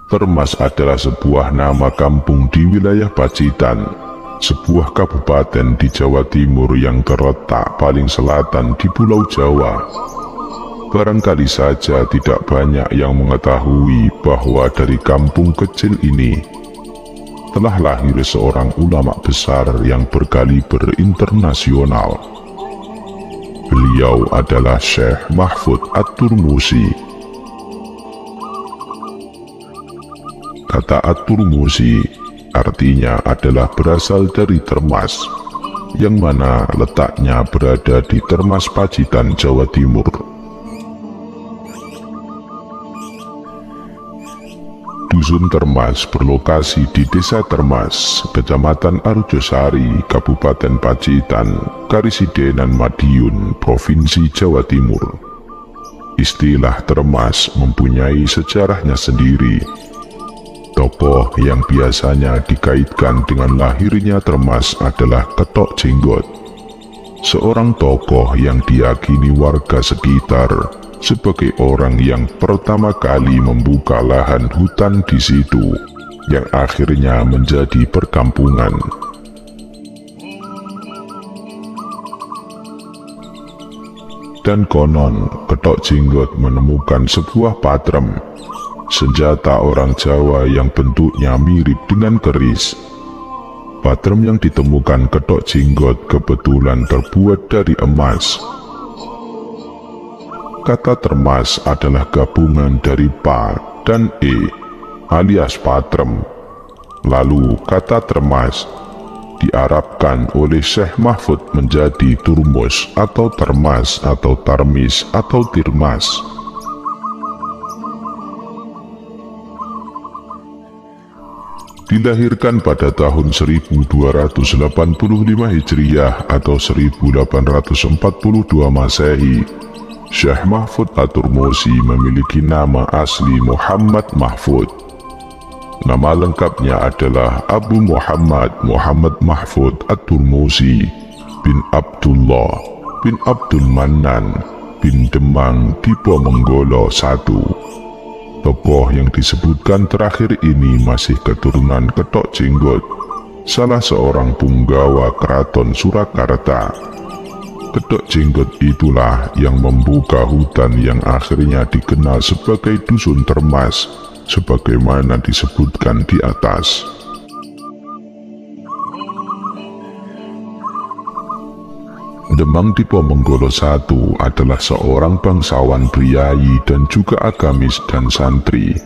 Termas adalah sebuah nama kampung di wilayah Pacitan, sebuah kabupaten di Jawa Timur yang terletak paling selatan di Pulau Jawa. Barangkali saja tidak banyak yang mengetahui bahwa dari kampung kecil ini telah lahir seorang ulama besar yang berkaliber internasional. Beliau adalah Syekh Mahfud At-Turmusi. Kata At-Turmusi artinya adalah berasal dari Termas, yang mana letaknya berada di Termas Pacitan, Jawa Timur. Dusun Termas berlokasi di Desa Termas, Kecamatan Arjosari, Kabupaten Pacitan, Karisidenan Madiun, Provinsi Jawa Timur. Istilah Termas mempunyai sejarahnya sendiri. Tokoh yang biasanya dikaitkan dengan lahirnya Termas adalah Ketok Jenggot, seorang tokoh yang diyakini warga sekitar sebagai orang yang pertama kali membuka lahan hutan di situ, yang akhirnya menjadi perkampungan. Dan konon, Ketok Jenggot menemukan sebuah patrem, senjata orang Jawa yang bentuknya mirip dengan keris. Patrem yang ditemukan Ketok Jenggot kebetulan terbuat dari emas. Kata Termas adalah gabungan dari Pa dan E alias patrem. Lalu kata Termas diarabkan oleh Syekh Mahfud menjadi Turmus atau Termas atau Tarmis atau Tirmas. Dilahirkan pada tahun 1285 Hijriah atau 1842 Masehi, Syekh Mahfud At-Turmusi memiliki nama asli Muhammad Mahfud. Nama lengkapnya adalah Abu Muhammad Muhammad Mahfud At-Turmusi bin Abdullah bin Abdul Mannan bin Demang Diponegoro I. Tokoh yang disebutkan terakhir ini masih keturunan Ketok Jenggot, salah seorang punggawa Keraton Surakarta. Ketok Jenggot itulah yang membuka hutan yang akhirnya dikenal sebagai Dusun Termas, sebagaimana disebutkan di atas. Demang Diponegoro I adalah seorang bangsawan priayi dan juga agamis dan santri.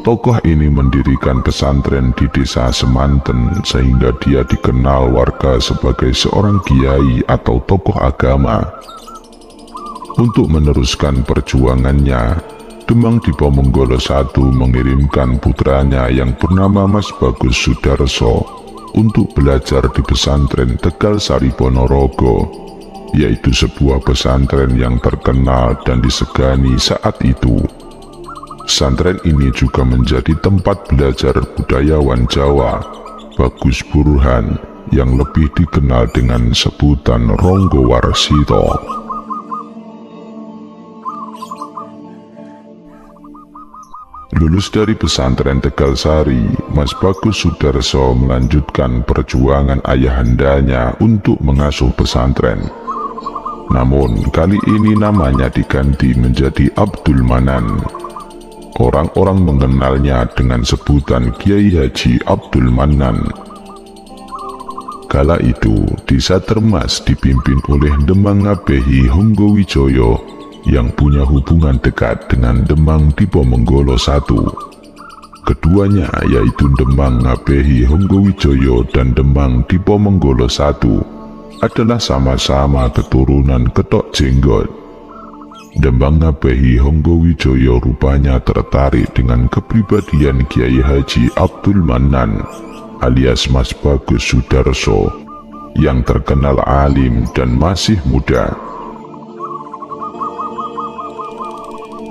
Tokoh ini mendirikan pesantren di desa Semanten sehingga dia dikenal warga sebagai seorang kiai atau tokoh agama. Untuk meneruskan perjuangannya, Demang Diponegoro I mengirimkan putranya yang bernama Mas Bagus Sudarso untuk belajar di pesantren Tegal Sari Ponorogo, yaitu sebuah pesantren yang terkenal dan disegani saat itu. Pesantren ini juga menjadi tempat belajar budayawan Jawa, Bagus Burhan, yang lebih dikenal dengan sebutan Ronggo Warsito. Lulus dari pesantren Tegal Sari, Mas Bagus Sudarso melanjutkan perjuangan ayahandanya untuk mengasuh pesantren. Namun kali ini namanya diganti menjadi Abdul Manan. Orang-orang mengenalnya dengan sebutan Kiai Haji Abdul Manan. Kala itu, desa Termas dipimpin oleh Demang Ngabehi Honggowijoyo yang punya hubungan dekat dengan Demang Diponegoro I. Keduanya yaitu Demang Ngabehi Honggowijoyo dan Demang Diponegoro I adalah sama-sama keturunan Ketok Jenggot. Demang Ngabehi Honggowijoyo rupanya tertarik dengan kepribadian Kiai Haji Abdul Manan alias Mas Bagus Sudarso yang terkenal alim dan masih muda.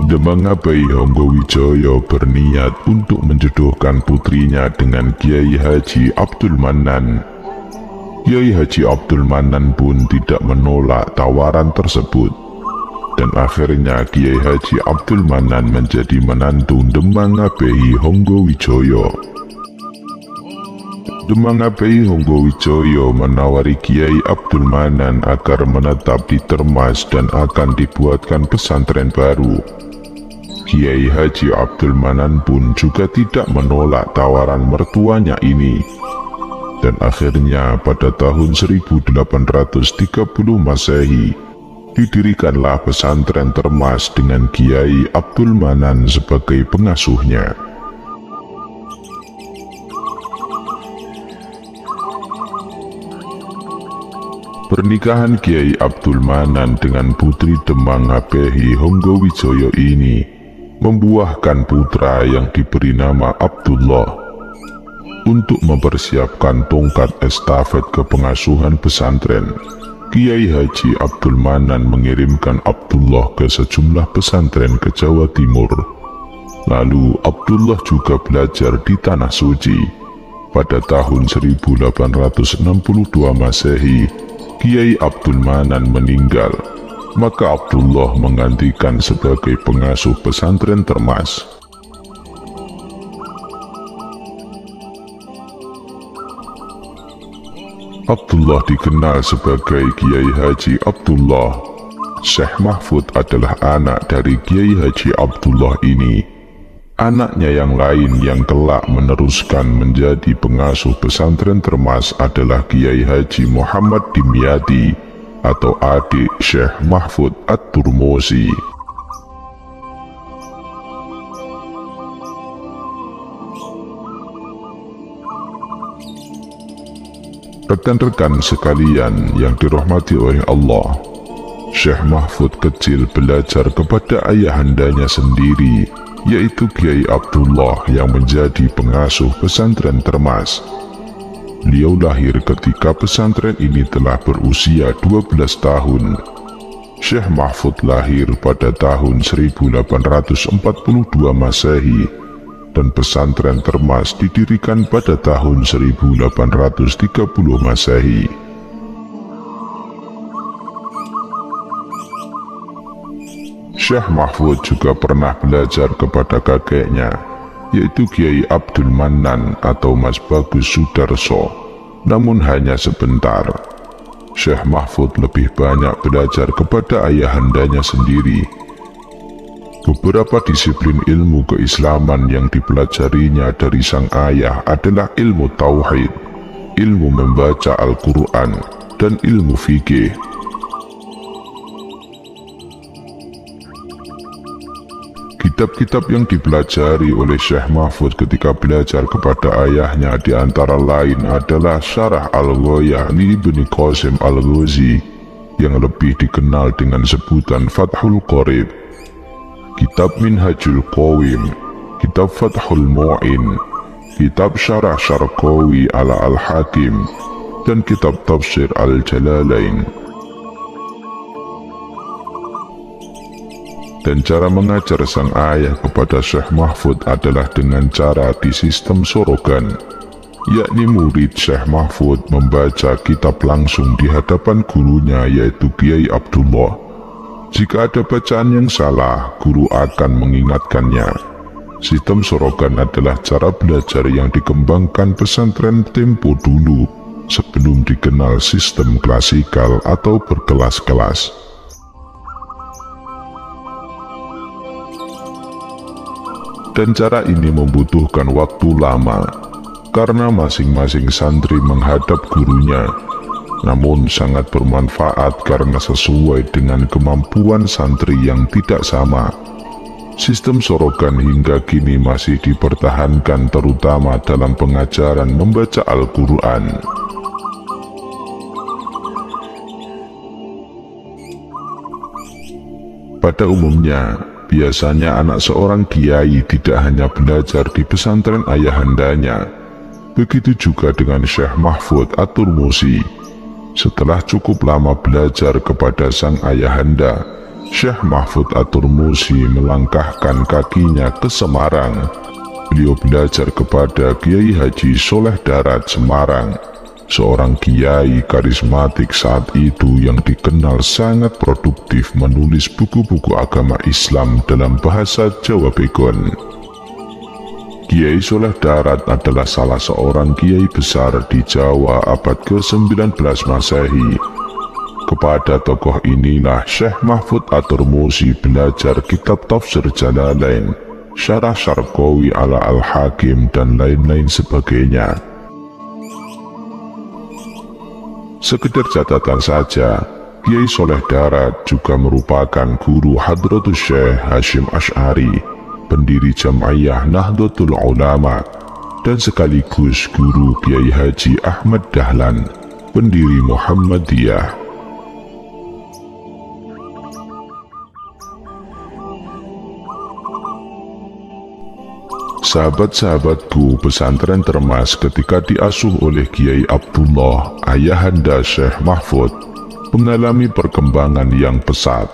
Demang Ngabehi Honggowijoyo berniat untuk menjodohkan putrinya dengan Kiai Haji Abdul Manan. Kiai Haji Abdul Manan pun tidak menolak tawaran tersebut. dan akhirnya Kiai Haji Abdul Manan menjadi menantu Demang Abehi Honggowijoyo. Demang Abehi Honggowijoyo menawari Kiai Abdul Manan agar menetap di Termas dan akan dibuatkan pesantren baru. Kiai Haji Abdul Manan pun juga tidak menolak tawaran mertuanya ini. Dan akhirnya pada tahun 1830 Masehi, didirikanlah pesantren Termas dengan Kiai Abdul Manan sebagai pengasuhnya. Pernikahan Kiai Abdul Manan dengan putri Demang Abehi Honggowijoyo ini membuahkan putra yang diberi nama Abdullah. Untuk mempersiapkan tongkat estafet kepengasuhan pesantren, Kiai Haji Abdul Manan mengirimkan Abdullah ke sejumlah pesantren ke Jawa Timur. Lalu Abdullah juga belajar di Tanah Suci. Pada tahun 1862 Masehi, Kiai Abdul Manan meninggal, maka Abdullah menggantikan sebagai pengasuh pesantren Termas. Abdullah dikenal sebagai Kiai Haji Abdullah. Syekh Mahfud adalah anak dari Kiai Haji Abdullah ini. Anaknya yang lain yang kelak meneruskan menjadi pengasuh pesantren Termas adalah Kiai Haji Muhammad Dimyati atau adik Syekh Mahfud At-Turmusi. Rekan-rekan sekalian yang dirahmati oleh Allah, Syekh Mahfud kecil belajar kepada ayahandanya sendiri, yaitu Kiai Abdullah yang menjadi pengasuh pesantren Termas. Beliau lahir ketika pesantren ini telah berusia 12 tahun. Syekh Mahfud lahir pada tahun 1842 Masehi, dan pesantren Termas didirikan pada tahun 1830 Masehi. Syekh Mahfud juga pernah belajar kepada kakeknya, yaitu Kiai Abdul Manan atau Mas Bagus Sudarso, namun hanya sebentar. Syekh Mahfud lebih banyak belajar kepada ayahandanya sendiri. Beberapa disiplin ilmu keislaman yang dipelajarinya dari sang ayah adalah ilmu tauhid, ilmu membaca Al-Quran, dan ilmu fikih. Kitab-kitab yang dipelajari oleh Syekh Mahfud ketika belajar kepada ayahnya di antara lain adalah Syarah Al-Ghoyah li Ibni Qasim Al-Ghuzi yang lebih dikenal dengan sebutan Fathul Qorib, Kitab Minhajul Qawim, Kitab Fathul Mu'in, Kitab Syarah Syarqawi ala Al-Hakim, dan Kitab Tafsir Al-Jalalain. Dan cara mengajar sang ayah kepada Syekh Mahfud adalah dengan cara di sistem sorogan, yakni murid Syekh Mahfud membaca kitab langsung di hadapan gurunya yaitu Kiai Abdullah. Jika ada bacaan yang salah, guru akan mengingatkannya. Sistem sorogan adalah cara belajar yang dikembangkan pesantren tempo dulu, sebelum dikenal sistem klasikal atau berkelas-kelas. Dan cara ini membutuhkan waktu lama, karena masing-masing santri menghadap gurunya. Namun sangat bermanfaat karena sesuai dengan kemampuan santri yang tidak sama. Sistem sorogan hingga kini masih dipertahankan terutama dalam pengajaran membaca Al-Quran. Pada umumnya, biasanya anak seorang kiai tidak hanya belajar di pesantren ayahandanya. Begitu juga dengan Syekh Mahfud At-Turmusi. Setelah cukup lama belajar kepada sang ayahanda, Syekh Mahfud At-Turmusi melangkahkan kakinya ke Semarang. Beliau belajar kepada Kiai Haji Soleh Darat Semarang. seorang kiai karismatik saat itu yang dikenal sangat produktif menulis buku-buku agama Islam dalam bahasa Jawa Begon. Kiai Soleh Darat adalah salah seorang kiai besar di Jawa abad ke-19 Masehi. Kepada tokoh inilah Syekh Mahfud At-Tirmidzi belajar kitab tafsir Jalalain, Syarah Syarqawi ala Al-Hakim dan lain-lain sebagainya. Sekedar catatan saja, Kiai Soleh Darat juga merupakan guru Hadratus Syekh Hasyim Asy'ari, pendiri Jam'iyah Nahdlatul Ulama, dan sekaligus guru Kiai Haji Ahmad Dahlan, pendiri Muhammadiyah. Sahabat-sahabatku, pesantren Termas ketika diasuh oleh Kiai Abdullah, ayahanda Syekh Mahfud, mengalami perkembangan yang pesat.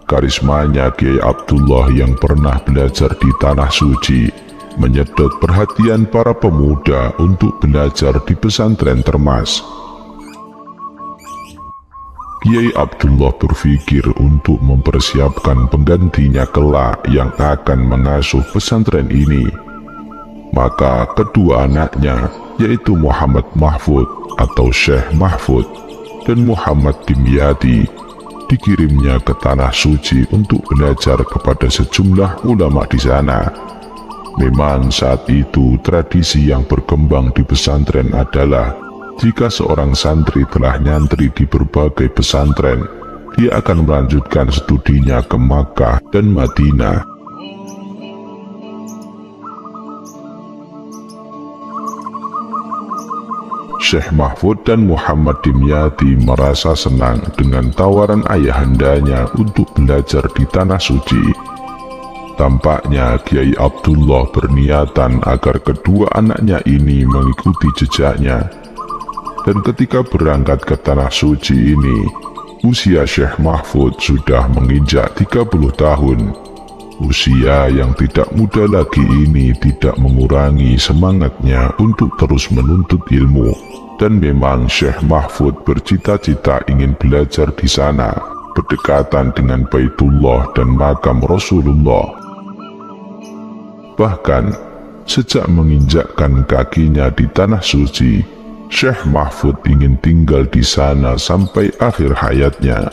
Karismanya Kiai Abdullah yang pernah belajar di Tanah Suci menyedot perhatian para pemuda untuk belajar di pesantren Termas. Kiai Abdullah berpikir untuk mempersiapkan penggantinya kelak yang akan mengasuh pesantren ini. Maka kedua anaknya, yaitu Muhammad Mahfud atau Syekh Mahfud dan Muhammad Dimyati, dikirimnya ke Tanah Suci untuk belajar kepada sejumlah ulama di sana. Memang saat itu tradisi yang berkembang di pesantren adalah jika seorang santri telah nyantri di berbagai pesantren, dia akan melanjutkan studinya ke Makkah dan Madinah. Syekh Mahfud dan Muhammad Dimyati merasa senang dengan tawaran ayahandanya untuk belajar di Tanah Suci. Tampaknya Kiai Abdullah berniatan agar kedua anaknya ini mengikuti jejaknya. Dan ketika berangkat ke Tanah Suci ini, usia Syekh Mahfud sudah menginjak 30 tahun. Usia yang tidak muda lagi ini tidak mengurangi semangatnya untuk terus menuntut ilmu. Dan memang Syekh Mahfud bercita-cita ingin belajar di sana, berdekatan dengan Baitullah dan makam Rasulullah. Bahkan, sejak menginjakkan kakinya di Tanah Suci, Syekh Mahfud ingin tinggal di sana sampai akhir hayatnya.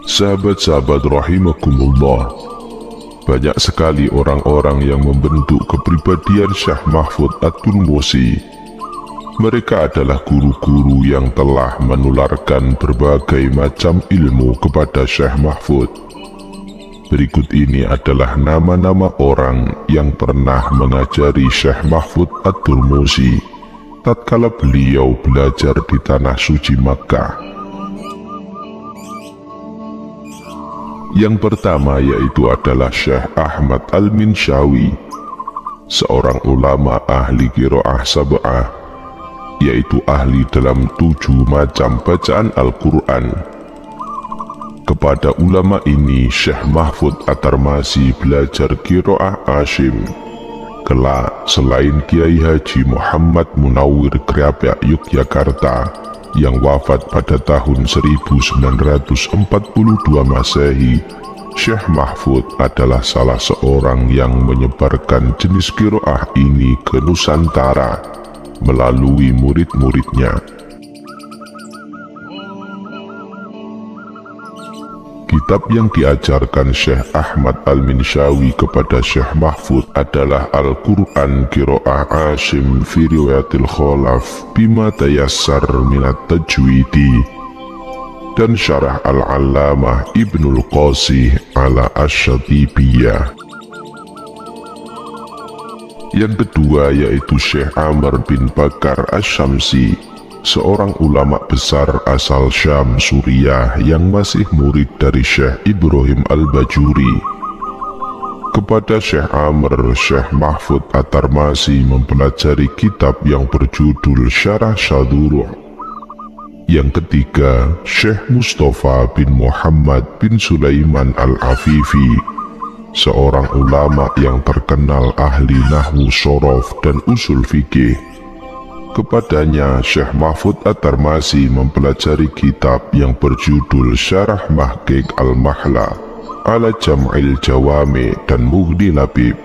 Sahabat-sahabat rahimakumullah, banyak sekali orang-orang yang membentuk kepribadian Syekh Mahfud At-Tirmidzi. Mereka adalah guru-guru yang telah menularkan berbagai macam ilmu kepada Syekh Mahfud. Berikut ini adalah nama-nama orang yang pernah mengajari Syekh Mahfud At-Tirmidzi tatkala beliau belajar di Tanah Suci Makkah. Yang pertama yaitu adalah Syekh Ahmad Al-Minshawi, seorang ulama ahli qiraah sab'ah, yaitu ahli dalam 7 macam bacaan Al-Quran. Kepada ulama ini Syekh Mahfud At-Tirmidzi belajar qiraah Asyim. Kelak selain Kiai Haji Muhammad Munawwir Kriapyak Yogyakarta yang wafat pada tahun 1942 Masehi, Syekh Mahfud adalah salah seorang yang menyebarkan jenis qiraah ini ke Nusantara melalui murid-muridnya. Kitab yang diajarkan Syekh Ahmad Al-Minshawi kepada Syekh Mahfud adalah Al-Quran Qiraah Asyim fi Riwayatil Khalaf bima tayassar minat tajwidi, dan Syarah Al-Allamah Ibnul Qasih ala Asy-Syatibiyah. Yang kedua yaitu Syekh Amr bin Bakar Asy-Syamsi, seorang ulama besar asal Syam Suriah yang masih murid dari Syekh Ibrahim Al-Bajuri. Kepada Syekh Amr, Syekh Mahfud At-Tirmidzi mempelajari kitab yang berjudul Syarah Syaduru'. Yang ketiga, Syekh Mustafa bin Muhammad bin Sulaiman Al-Afifi, seorang ulama yang terkenal ahli nahwu shorof dan usul fikih. Kepadanya Syekh Mahfud At-Tarmasi mempelajari kitab yang berjudul Syarah Mahqiq Al-Mahla ala Jam'il Jawami dan Mughni Labib.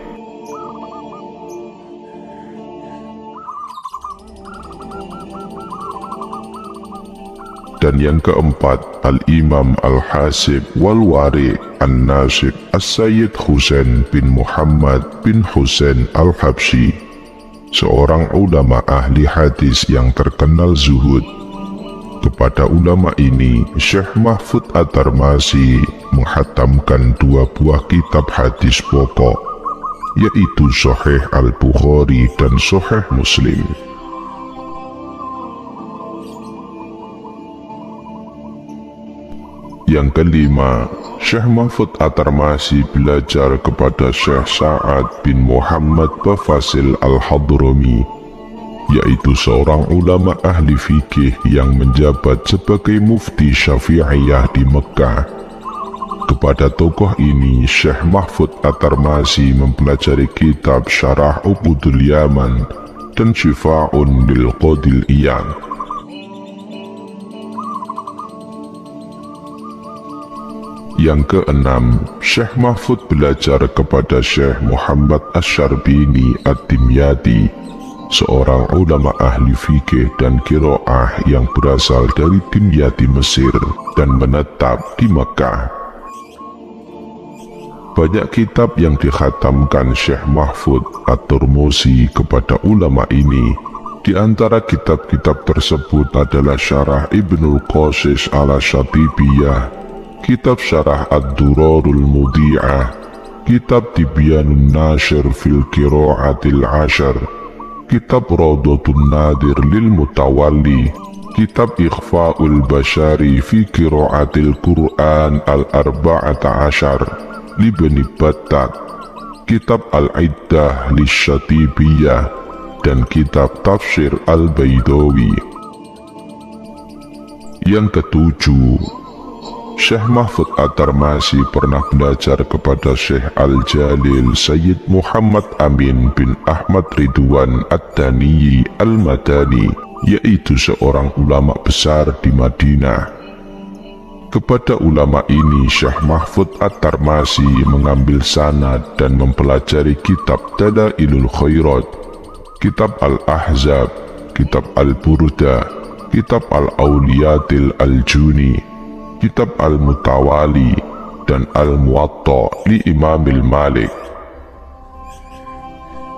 Dan yang keempat, Al-Imam Al-Hasib Wal-Wari An-Nasib As-Sayyid Husain bin Muhammad bin Husain Al-Habsyi, seorang ulama ahli hadis yang terkenal zuhud. Kepada ulama ini, Syekh Mahfud At-Tarmasi menghatamkan 2 buah kitab hadis pokok, yaitu Sahih Al-Bukhari dan Sahih Muslim. Yang kelima, Syekh Mahfud At-Tarmasi belajar kepada Syekh Sa'ad bin Muhammad Bafasil Al-Hadrami, yaitu seorang ulama ahli fikih yang menjabat sebagai mufti Syafi'iyah di Mekah. Kepada tokoh ini, Syekh Mahfud At-Tarmasi mempelajari kitab Syarah Uqudul Yaman dan Syifa'un lil Qadil Iyan. Yang keenam, Syekh Mahfud belajar kepada Syekh Muhammad Asy-Syarbini Ad-Dimyati, seorang ulama ahli fikih dan qiraah yang berasal dari Dimyati Mesir dan menetap di Mekah. Banyak kitab yang dikhatamkan Syekh Mahfud At-Tarmasi kepada ulama ini. Di antara kitab-kitab tersebut adalah Syarah Ibnul Qasis ala Syatibiyah, kitab Syarah Ad-Durarul Mudi'ah, kitab Tibyanun Nashir fil Qira'atil Ashar, kitab Rawdatun Nadir lil Mutawalli, kitab Ikhfa'ul Bashari fi Qira'atil Qur'an al-Arba'ata Ashar libni Battat, kitab Al-Iddah Lisyatibiyah, dan kitab Tafsir Al-Baidawi. Yang ketujuh, Syekh Mahfud At-Tarmasi pernah belajar kepada Syekh Al-Jalil Sayyid Muhammad Amin bin Ahmad Ridwan Ad-Daniyi Al-Madani, yaitu seorang ulama besar di Madinah. Kepada ulama ini, Syekh Mahfud At-Tarmasi mengambil sanad dan mempelajari kitab Dalailul Khairat, kitab Al-Ahzab, kitab Al-Burda, kitab Al-Awliyatil Al-Juni, kitab Al-Mutawali, dan Al-Muwatta li Imamil Malik.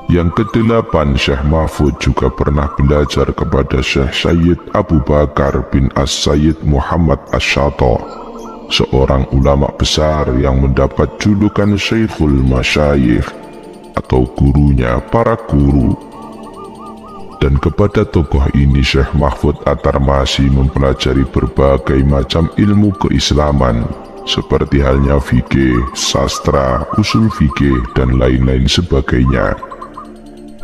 Yang kedelapan, Syekh Mahfud juga pernah belajar kepada Syekh Sayyid Abu Bakar bin As-Sayyid Muhammad Asy-Syatta, seorang ulama besar yang mendapat julukan Syekhul Masyayikh atau gurunya para guru. Dan kepada tokoh ini, Syekh Mahfud At-Tarmasi mempelajari berbagai macam ilmu keislaman, seperti halnya fikih, sastra, usul fikih, dan lain-lain sebagainya.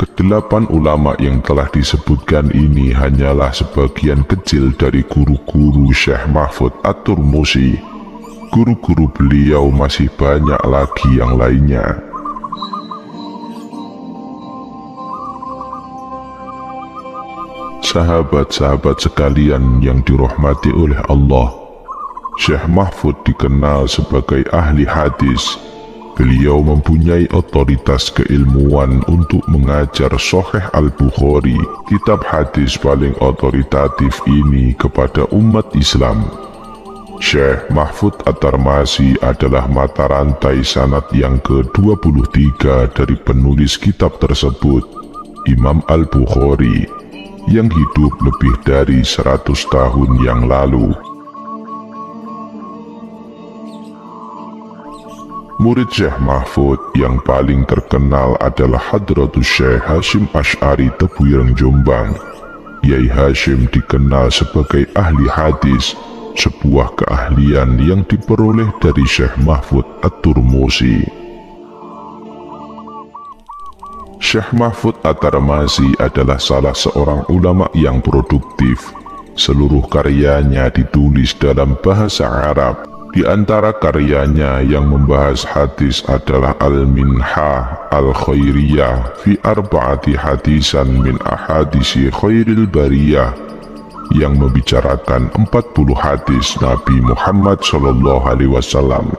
Kedelapan ulama yang telah disebutkan ini hanyalah sebagian kecil dari guru-guru Syekh Mahfud At-Tarmasi. Guru-guru beliau masih banyak lagi yang lainnya. Sahabat-sahabat sekalian yang dirahmati oleh Allah, Syekh Mahfud dikenal sebagai ahli hadis. Beliau mempunyai otoritas keilmuan untuk mengajar Sahih Al-Bukhari, kitab hadis paling otoritatif ini, kepada umat Islam. Syekh Mahfud At-Tarmasi adalah mata rantai sanad yang ke-23 dari penulis kitab tersebut, Imam Al-Bukhari, yang hidup lebih dari 100 tahun yang lalu. Murid Syekh Mahfud yang paling terkenal adalah Hadratus Syekh Hasyim Asy'ari Tebuireng Jombang. Yai Hasyim dikenal sebagai ahli hadis, sebuah keahlian yang diperoleh dari Syekh Mahfud At-Tarmasi. Syekh Mahfud At-Tarmasi adalah salah seorang ulama yang produktif. Seluruh karyanya ditulis dalam bahasa Arab. Di antara karyanya yang membahas hadis adalah Al-Minhah Al-Khairiyah fi arba'ati hadisan min ahadisi khairil bariyah, yang membicarakan 40 hadis Nabi Muhammad SAW.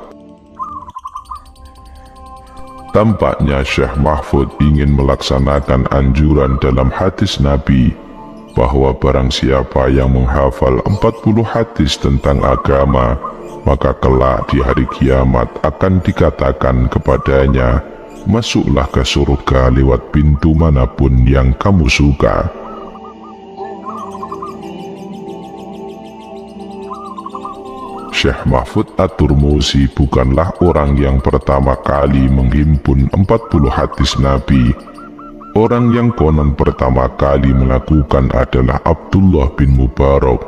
Tampaknya Syekh Mahfud ingin melaksanakan anjuran dalam hadis Nabi bahwa barang siapa yang menghafal 40 hadis tentang agama, maka kelak di hari kiamat akan dikatakan kepadanya, masuklah ke surga lewat pintu manapun yang kamu suka. Syekh Mahfud At-Turmusi bukanlah orang yang pertama kali menghimpun 40 hadis Nabi. Orang yang konon pertama kali melakukan adalah Abdullah bin Mubarak,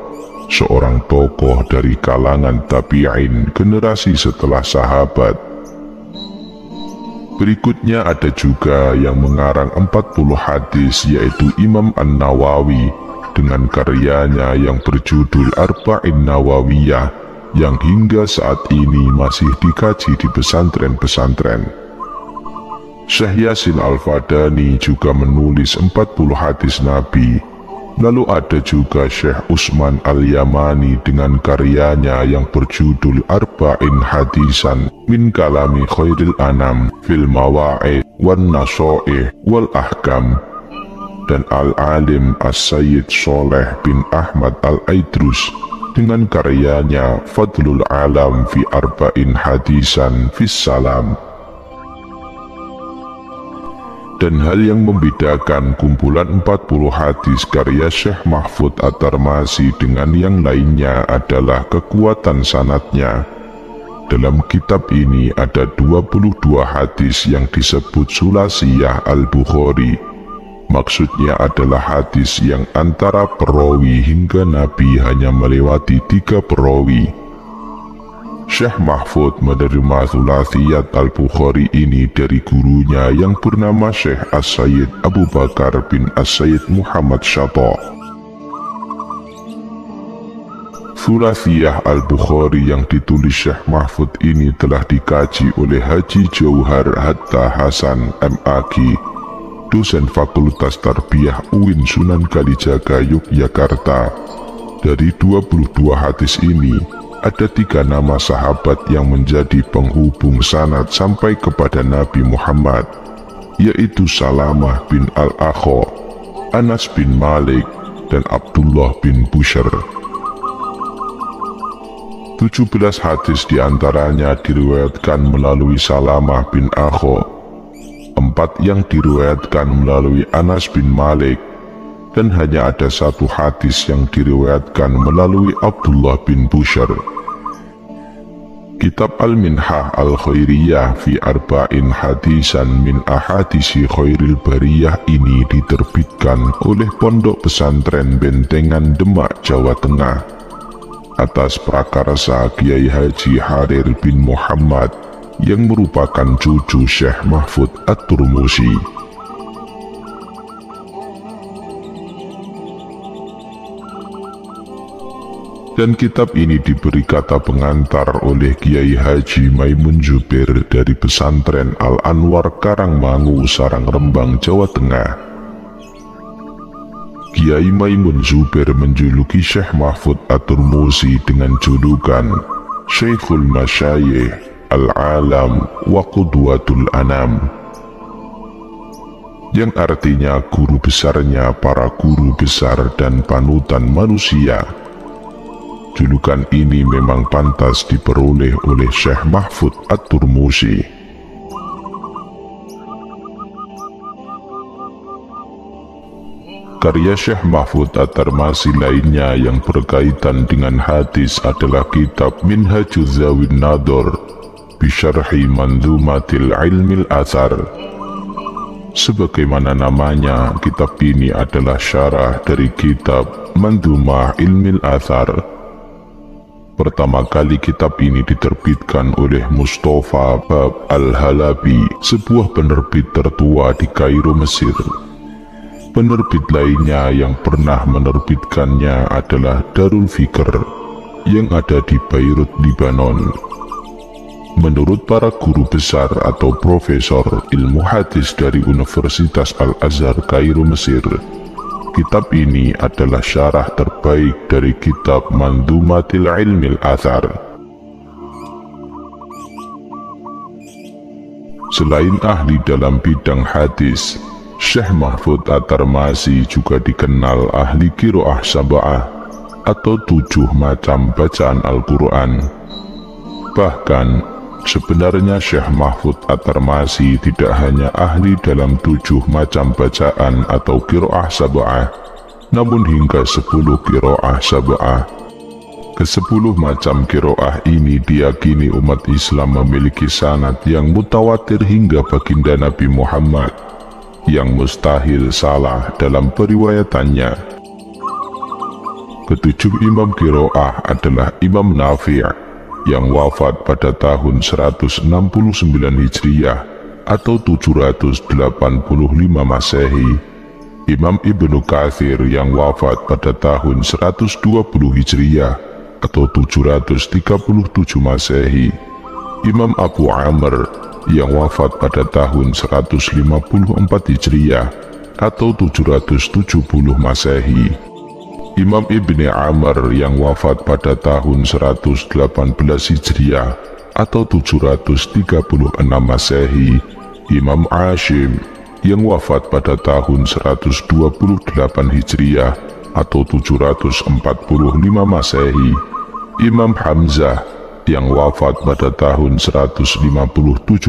seorang tokoh dari kalangan tabi'in generasi setelah sahabat. Berikutnya ada juga yang mengarang 40 hadis, yaitu Imam An-Nawawi dengan karyanya yang berjudul Arba'in Nawawiyah, yang hingga saat ini masih dikaji di pesantren-pesantren. Syekh Yasin Al-Fadani juga menulis 40 hadis Nabi. Lalu ada juga Syekh Utsman Al-Yamani dengan karyanya yang berjudul Arba'in Hadisan min Kalami Khairil Anam fil Mawa'id wan Naso'ih wal Ahkam, dan Al-Alim As-Sayyid Sholeh bin Ahmad Al-Aidrus dengan karyanya Fadlul Alam fi Arba'in Hadisan fis Salam. Dan hal yang membedakan kumpulan 40 hadis karya Syekh Mahfud At-Tarmasi dengan yang lainnya adalah kekuatan sanadnya. Dalam kitab ini ada 22 hadis yang disebut Sulasiyah Al-Bukhari. Maksudnya adalah hadis yang antara perawi hingga Nabi hanya melewati 3 perawi. Syekh Mahfud menerima Sulasiyat Al-Bukhari ini dari gurunya yang bernama Syekh As-Sayyid Abu Bakar bin As-Sayyid Muhammad Syato'. Sulasiyah Al-Bukhari yang ditulis Syekh Mahfud ini telah dikaji oleh Haji Jauhar Hatta Hasan MAG, dosen Fakultas Tarbiyah UIN Sunan Kalijaga Yogyakarta. Dari 22 hadis ini, ada 3 nama sahabat yang menjadi penghubung sanad sampai kepada Nabi Muhammad, yaitu Salamah bin Al-Akha, Anas bin Malik, dan Abdullah bin Bushr. 17 hadis diantaranya diriwayatkan melalui Salamah bin Akha, 4 yang diriwayatkan melalui Anas bin Malik, dan hanya ada 1 hadis yang diriwayatkan melalui Abdullah bin Bushr. Kitab Al-Minhah Al-Khairiyah fi Arba'in Hadisan min Ahadisi Khairil Bariyah ini diterbitkan oleh Pondok Pesantren Bentengan Demak, Jawa Tengah, atas prakarsa Kiai Haji Harir bin Muhammad yang merupakan cucu Syekh Mahfud At-Turmusi. Dan kitab ini diberi kata pengantar oleh Kiai Haji Maimun Zubair dari pesantren Al-Anwar Karangmangu, Sarang Rembang, Jawa Tengah. Kiai Maimun Zubair menjuluki Syekh Mahfud At-Turmusi dengan julukan Syekhul Masyayikh Al-Alam wa Qudwatul Anam, yang artinya guru besarnya para guru besar dan panutan manusia. Julukan ini memang pantas diperoleh oleh Syekh Mahfud At-Turmusi. Karya Syekh Mahfud At-Tarmasi lainnya yang berkaitan dengan hadis adalah kitab Minhajuz Zawin Nador Bisyarhi Manzumatil Ilmil Athar. Sebagaimana namanya, kitab ini adalah syarah dari kitab Manzumah Ilmil Athar. Pertama kali kitab ini diterbitkan oleh Mustafa Bab Al-Halabi, sebuah penerbit tertua di Kairo, Mesir. Penerbit lainnya yang pernah menerbitkannya adalah Darul Fikr. yang ada di Beirut, Libanon. Menurut para guru besar atau profesor ilmu hadis dari Universitas Al-Azhar Kairo, Mesir, kitab ini adalah syarah terbaik dari kitab Mandumatil Ilmil Athar. Selain ahli dalam bidang hadis, Syekh Mahfud At-Tarmasi juga dikenal ahli qiraah sab'ah atau 7 macam bacaan Al-Quran. Bahkan, sebenarnya Syekh Mahfud At-Tarmasi tidak hanya ahli dalam 7 macam bacaan atau qiraah sab'ah, namun hingga 10 qiraah sab'ah. Ke-10 macam qiraah ini diyakini umat Islam memiliki sanad yang mutawatir hingga baginda Nabi Muhammad, yang mustahil salah dalam periwayatannya. Ketujuh imam qiraah adalah Imam Nafi' yang wafat pada tahun 169 Hijriah atau 785 Masehi, Imam Ibnu Katsir yang wafat pada tahun 120 Hijriah atau 737 Masehi, Imam Abu Amr yang wafat pada tahun 154 Hijriah atau 770 Masehi, Imam Ibni Amr yang wafat pada tahun 118 Hijriah atau 736 Masehi, Imam Ashim yang wafat pada tahun 128 Hijriah atau 745 Masehi, Imam Hamzah yang wafat pada tahun 157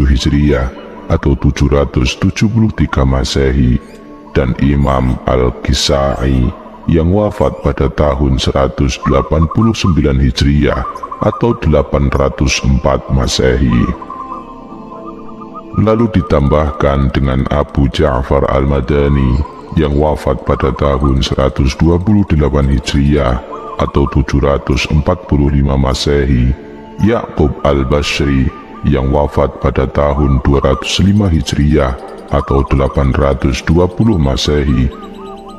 Hijriah atau 773 Masehi, dan Imam Al-Kisai yang wafat pada tahun 189 Hijriah atau 804 Masehi. Lalu ditambahkan dengan Abu Ja'far Al-Madani yang wafat pada tahun 128 Hijriah atau 745 Masehi, Ya'qub Al-Bashri yang wafat pada tahun 205 Hijriah atau 820 Masehi,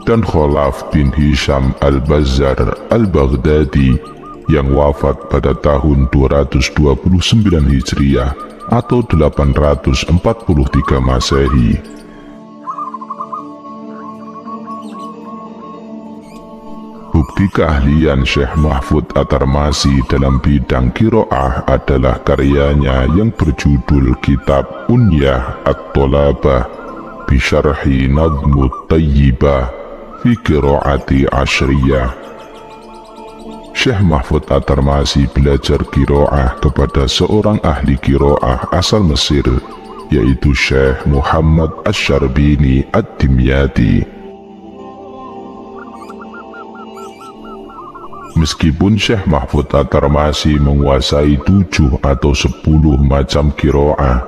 dan Khalaf bin Hisham Al-Bazzar Al-Baghdadi yang wafat pada tahun 229 Hijriah atau 843 Masehi. Bukti keahlian Syekh Mahfud At-Tarmasi dalam bidang qiraah adalah karyanya yang berjudul Kitab Unyah At-Tolabah Bisyarhi Nadmut Tayyibah Fi Qiraati Ashriyah. Syekh Mahfud At-Tarmasi belajar qiraah kepada seorang ahli qiraah asal Mesir, yaitu Syekh Muhammad Asy-Syarbini Ad-Dimyati. Meskipun Syekh Mahfud At-Tarmasi menguasai 7 atau 10 macam qiraah,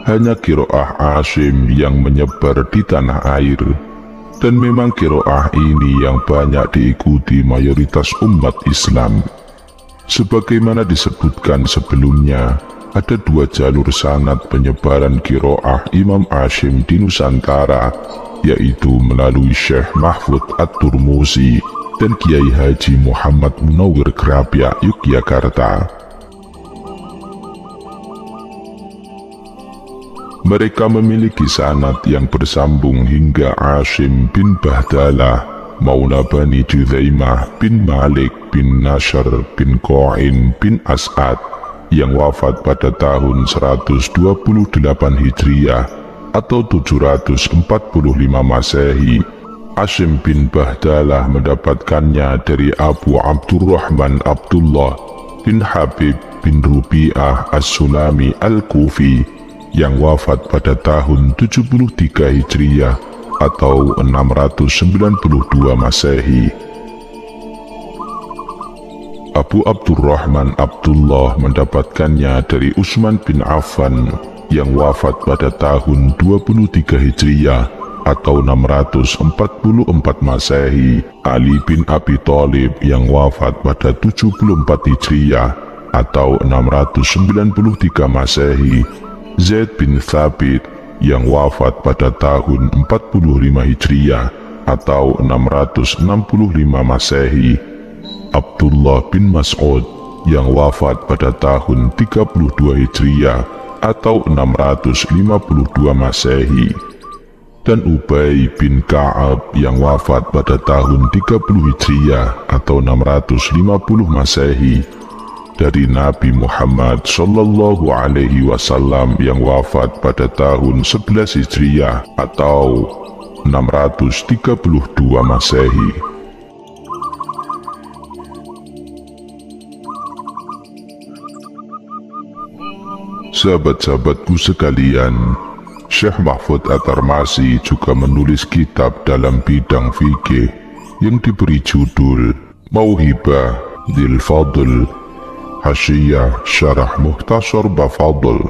hanya qiraah Asim yang menyebar di tanah air, dan memang qiraah ini yang banyak diikuti mayoritas umat Islam. Sebagaimana disebutkan sebelumnya, ada 2 jalur sanad penyebaran qiraah Imam Asim di Nusantara, yaitu melalui Syekh Mahfud At-Turmuzi dan Kiai Haji Muhammad Munawwir Grabya, Yogyakarta. Mereka memiliki sanad yang bersambung hingga Asim bin Bahdalah, Maula Bani Juzaimah bin Malik bin Nashr bin Qa'in bin As'ad yang wafat pada tahun 128 Hijriah atau 745 Masehi. Asim bin Bahdalah mendapatkannya dari Abu Abdurrahman Abdullah bin Habib bin Rubi'ah As-Sulami Al-Kufi yang wafat pada tahun 73 Hijriah atau 692 Masehi. Abu Abdurrahman Abdullah mendapatkannya dari Utsman bin Affan yang wafat pada tahun 23 Hijriah atau 644 Masehi, Ali bin Abi Thalib yang wafat pada 74 Hijriah atau 693 Masehi, Zaid bin Thabit yang wafat pada tahun 45 Hijriah atau 665 Masehi, Abdullah bin Mas'ud yang wafat pada tahun 32 Hijriah atau 652 Masehi, dan Ubay bin Ka'ab yang wafat pada tahun 30 Hijriah atau 650 Masehi, dari Nabi Muhammad Sallallahu Alaihi Wasallam yang wafat pada tahun 11 Hijriah atau 632 Masehi. Sahabat-sahabatku sekalian, Syekh Mahfud At-Tarmasi juga menulis kitab dalam bidang fikih yang diberi judul Mauhibah Dzil Fadl, Hasyiyah Syarah Mukhtasar Bafadl.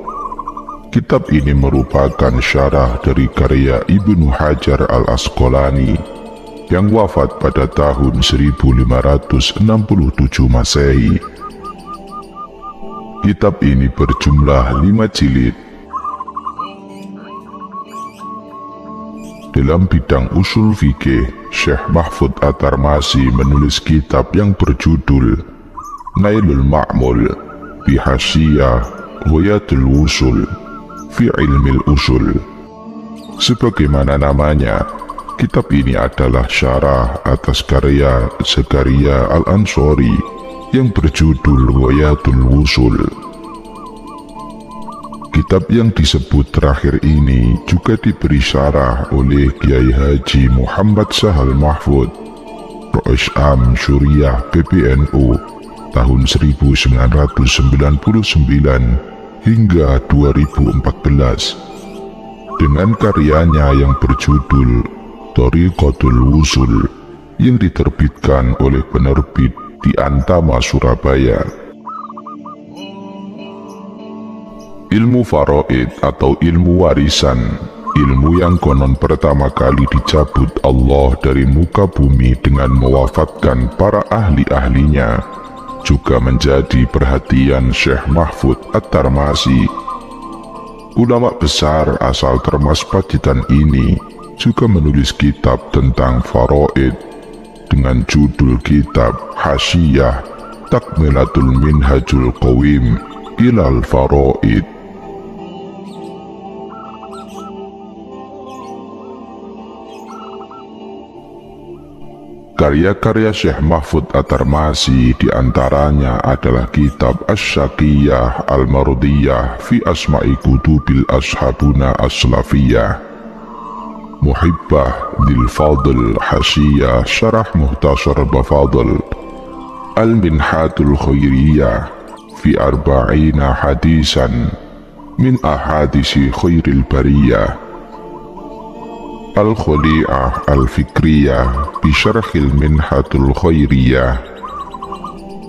Kitab ini merupakan syarah dari karya Ibnu Hajar Al-Asqalani yang wafat pada tahun 1567 Masehi. Kitab ini berjumlah 5 jilid. Dalam bidang usul fikih, Syekh Mahfud At-Tarmasi menulis kitab yang berjudul Nailul Ma'mul bi Hasyiyah Ghayatul Wusul fi Ilmil Usul. Sebagaimana namanya, kitab ini adalah syarah atas karya Zakaria Al-Ansori yang berjudul Ghayatul Wusul. Kitab yang disebut terakhir ini juga diberi syarah oleh Kiai Haji Muhammad Sahal Mahfud, Rais Am Syuriah PBNU tahun 1999 hingga 2014, dengan karyanya yang berjudul Thariqatul Wusul yang diterbitkan oleh penerbit di Antama Surabaya. Ilmu faraid atau ilmu warisan, ilmu yang konon pertama kali dicabut Allah dari muka bumi dengan mewafatkan para ahli-ahlinya, juga menjadi perhatian Syekh Mahfud At-Tarmasi. Ulama besar asal Termas Pacitan ini juga menulis kitab tentang faraid dengan judul kitab Hasyiyah Takmilatul Minhajul Qawim Ilal Faraid. Karya-karya Syekh Mahfud At-Tarmasi diantaranya adalah kitab Asy-Syaqiyah Al-Mardiyah fi Asma'i Kutubil Ashabuna As-Salafiyah, Muhibbah Dzil Fadl Hasyiyah Syarah Mukhtasar Bafadl, Al-Minhatul Khairiyah fi Arba'ina Hadisan min Ahadisi Khairil Bariyah, Al-Khali'ah Al-Fikriyah bi Syarhil Minhatul Khairiyah,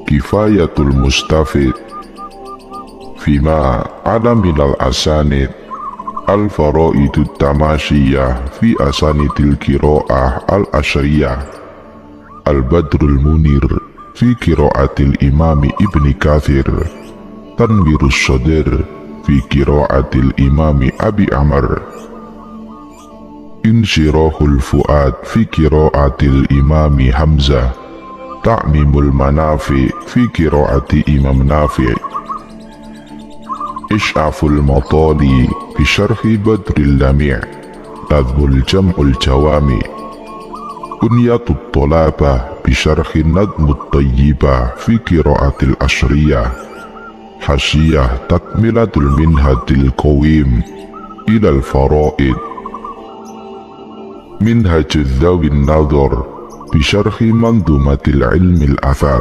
Kifayatul Mustafid Fima Ala Minal Asanid, Al-Faraidut Tamashiyah fi Asanidil Qira'ah Al-Ashriyah, Al-Badrul Munir fi Qira'atil Imami Ibni Kathir, Tanwirus Shadir fi Qira'atil Imami Abi Amr, Insyirahul Fuad fi Qira'atil Imami Hamzah, Ta'mimul Manafi fi Qira'ati Imam Nafi', Isy'aful Matali fi Syarhi Badril Lami', Nadhmul Jam'ul Jawami, Unyatut Tolabah bi Syarhi Nadmut Tayyibah fi Qira'atil Ashriyah, Hasyiyah Takmilatul Minhajil Qawim Ilal Faraid, Minhajul Dzawin Nadhar bi Syarhi Mandumatil Ilmil Athar,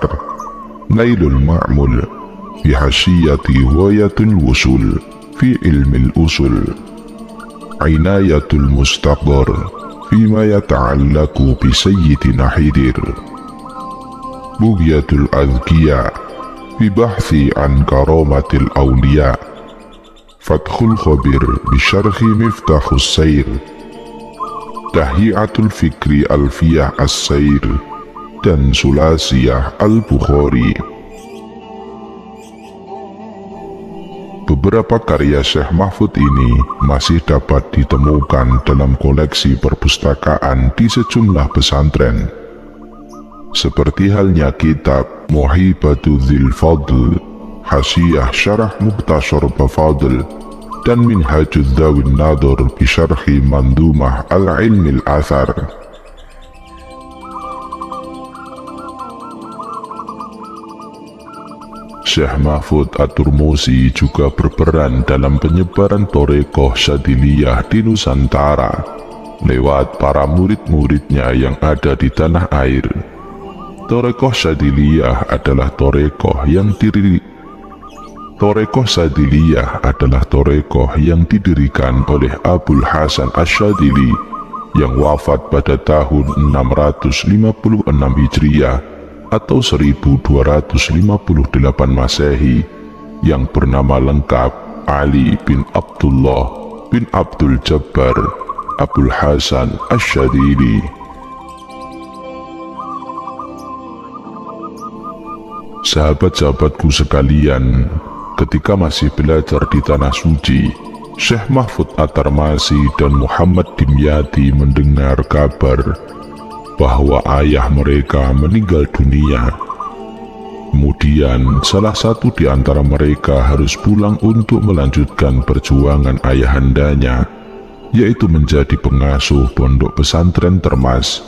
Nailul Ma'mul bi Hasyiyati Ghayatul Wusul fi Ilmil Usul, Inayatul Mustaqbar fima yata'allaqu bi Sayyidina Hidir, Bughyatul Adhkiya bi Bahthi an Karamatil Awliya, Fathul Khabir bi Syarhi Miftahus Sayr, Tahyi'atul Fikri Alfiyah As-Sayr, dan Sulasiyah Al-Bukhari. Beberapa karya Syekh Mahfud ini masih dapat ditemukan dalam koleksi perpustakaan di sejumlah pesantren, seperti halnya kitab Muhibatu Dzil Fadl, Hasiyah Syarah Mukhtasar Bafadl, dan Minhajul Dzawin Nadhr bi Syarhi Mandumah Al-Ilmil Athar. Syekh Mahfud At-Turmusi juga berperan dalam penyebaran Thariqah Syadiliyah di Nusantara lewat para murid-muridnya yang ada di tanah air. Thariqah Syadiliyah adalah thariqah yang didirikan oleh Abul Hasan Asy-Syadili yang wafat pada tahun 656 Hijriah atau 1258 Masehi, yang bernama lengkap Ali bin Abdullah bin Abdul Jabbar Abul Hasan Asy-Syadili. Sahabat-sahabatku sekalian, ketika masih belajar di Tanah Suci, Syekh Mahfud At-Tarmasi dan Muhammad Dimyati mendengar kabar bahwa ayah mereka meninggal dunia. Kemudian salah satu di antara mereka harus pulang untuk melanjutkan perjuangan ayahandanya, yaitu menjadi pengasuh pondok pesantren Termas.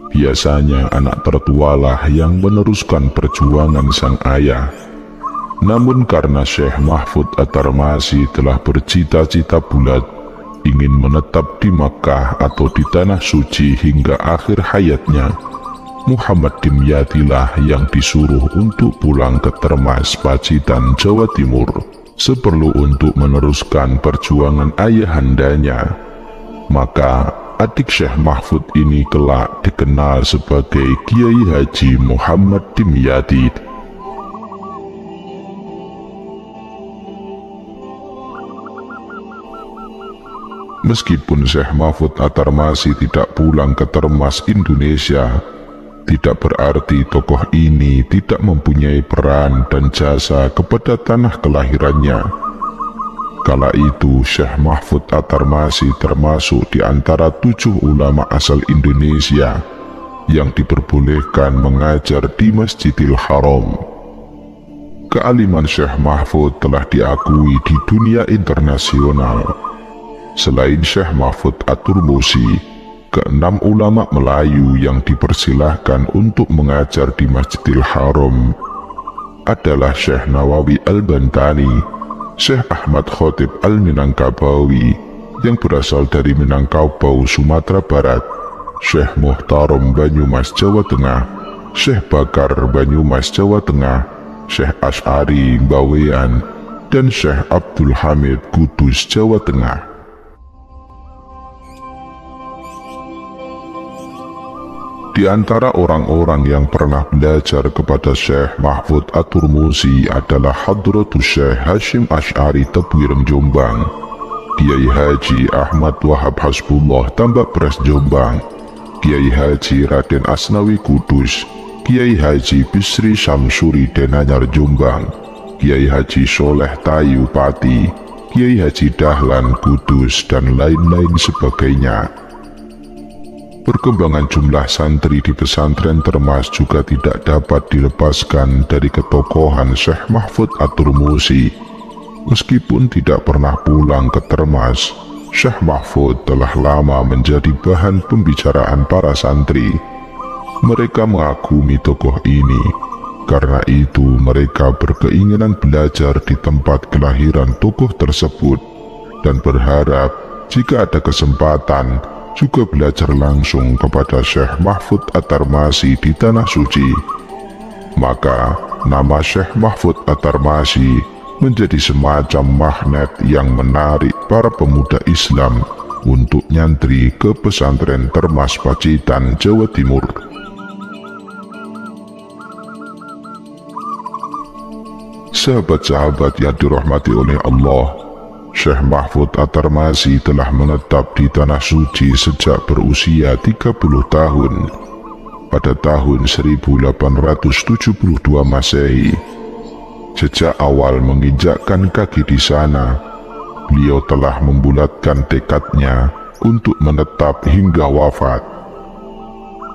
Biasanya anak tertualah yang meneruskan perjuangan sang ayah. Namun karena Syekh Mahfud At-Tarmasi telah bercita-cita bulat ingin menetap di Makkah atau di Tanah Suci hingga akhir hayatnya, Muhammad Dimyatilah yang disuruh untuk pulang ke Termas, Pacitan, Jawa Timur, seperlu untuk meneruskan perjuangan ayahandanya. Maka adik Syekh Mahfud ini kelak dikenal sebagai Kiai Haji Muhammad Dimyati. Meskipun Syekh Mahfud At-Tarmasi tidak pulang ke Termas, Indonesia, tidak berarti tokoh ini tidak mempunyai peran dan jasa kepada tanah kelahirannya. Kala itu Syekh Mahfud At-Tarmasi termasuk di antara 7 ulama asal Indonesia yang diperbolehkan mengajar di Masjidil Haram. Kealiman Syekh Mahfud telah diakui di dunia internasional. Selain Syekh Mahfud At-Turmusi, ke-6 ulama Melayu yang dipersilahkan untuk mengajar di Masjidil Haram adalah Syekh Nawawi Al-Bantani, Syekh Ahmad Khotib Al-Minangkabawi yang berasal dari Minangkabau, Sumatera Barat, Syekh Muhtaram Banyumas, Jawa Tengah, Syekh Bakar Banyumas, Jawa Tengah, Syekh Asy'ari Bawean, dan Syekh Abdul Hamid Kudus, Jawa Tengah. Di antara orang-orang yang pernah belajar kepada Syekh Mahfud At-Turmusi adalah Hadratus Syekh Hashim Asy'ari Tebwireng Jombang, Kiai Haji Ahmad Wahab Hasbullah Tambak Beras Jombang, Kiai Haji Raden Asnawi Kudus, Kiai Haji Bisri Syamsuri Denanyar Jombang, Kiai Haji Soleh Tayu Pati, Kiai Haji Dahlan Kudus, dan lain-lain sebagainya. Perkembangan jumlah santri di pesantren Termas juga tidak dapat dilepaskan dari ketokohan Syekh Mahfud At-Turmusi. Meskipun tidak pernah pulang ke Termas, Syekh Mahfud telah lama menjadi bahan pembicaraan para santri. Mereka mengagumi tokoh ini. Karena itu mereka berkeinginan belajar di tempat kelahiran tokoh tersebut dan berharap jika ada kesempatan juga belajar langsung kepada Syekh Mahfud At-Tarmasi di Tanah Suci. Maka nama Syekh Mahfud At-Tarmasi menjadi semacam magnet yang menarik para pemuda Islam untuk nyantri ke pesantren Termas, Pacitan, Jawa Timur. Sahabat-sahabat yang dirahmati oleh Allah, Syekh Mahfud At-Tarmasi telah menetap di Tanah Suci sejak berusia 30 tahun. Pada tahun 1872 Masehi, sejak awal menginjakkan kaki di sana, beliau telah membulatkan tekadnya untuk menetap hingga wafat.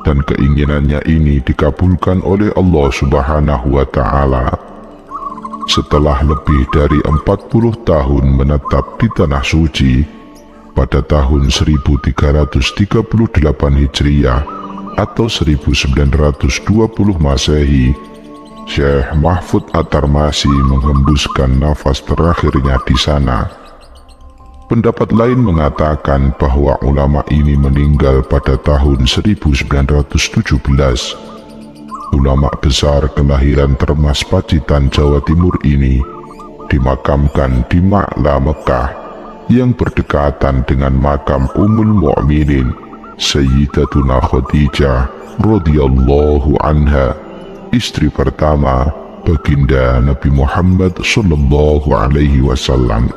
dan keinginannya ini dikabulkan oleh Allah Subhanahu wa Ta'ala. Setelah lebih dari 40 tahun menetap di Tanah Suci, pada tahun 1338 Hijriah atau 1920 Masehi, Syekh Mahfud At-Tarmasi menghembuskan nafas terakhirnya di sana. Pendapat lain mengatakan bahwa ulama ini meninggal pada tahun 1917. Ulama besar kelahiran Termas Pacitan, Jawa Timur ini dimakamkan di Ma'la, Mekah, yang berdekatan dengan makam Ummul Mu'minin Sayyidatuna Khadijah radhiyallahu anha, istri pertama baginda Nabi Muhammad sallallahu alaihi wasallam.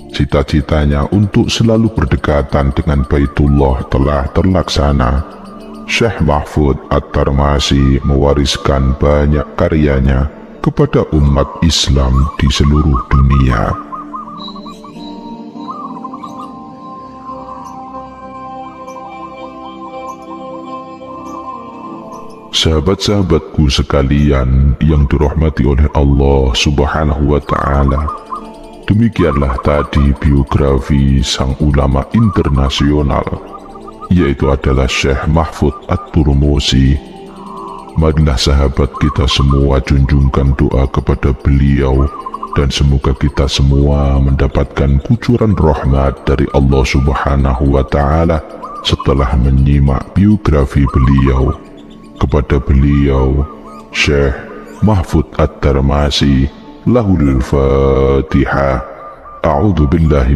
Cita-citanya untuk selalu berdekatan dengan Baitullah telah terlaksana. Syekh Mahfud At-Tarmasi mewariskan banyak karyanya kepada umat Islam di seluruh dunia. Sahabat-sahabatku sekalian yang dirahmati oleh Allah Subhanahu wa Ta'ala, demikianlah tadi biografi sang ulama internasional, yaitu adalah Syekh Mahfud At-Tarmasi. Marilah sahabat kita semua junjungkan doa kepada beliau, dan semoga kita semua mendapatkan kucuran rahmat dari Allah Subhanahu wa Ta'ala setelah menyimak biografi beliau. Kepada beliau, Syekh Mahfud At-Tarmasi, lahul Fatihah. A'udzu billahi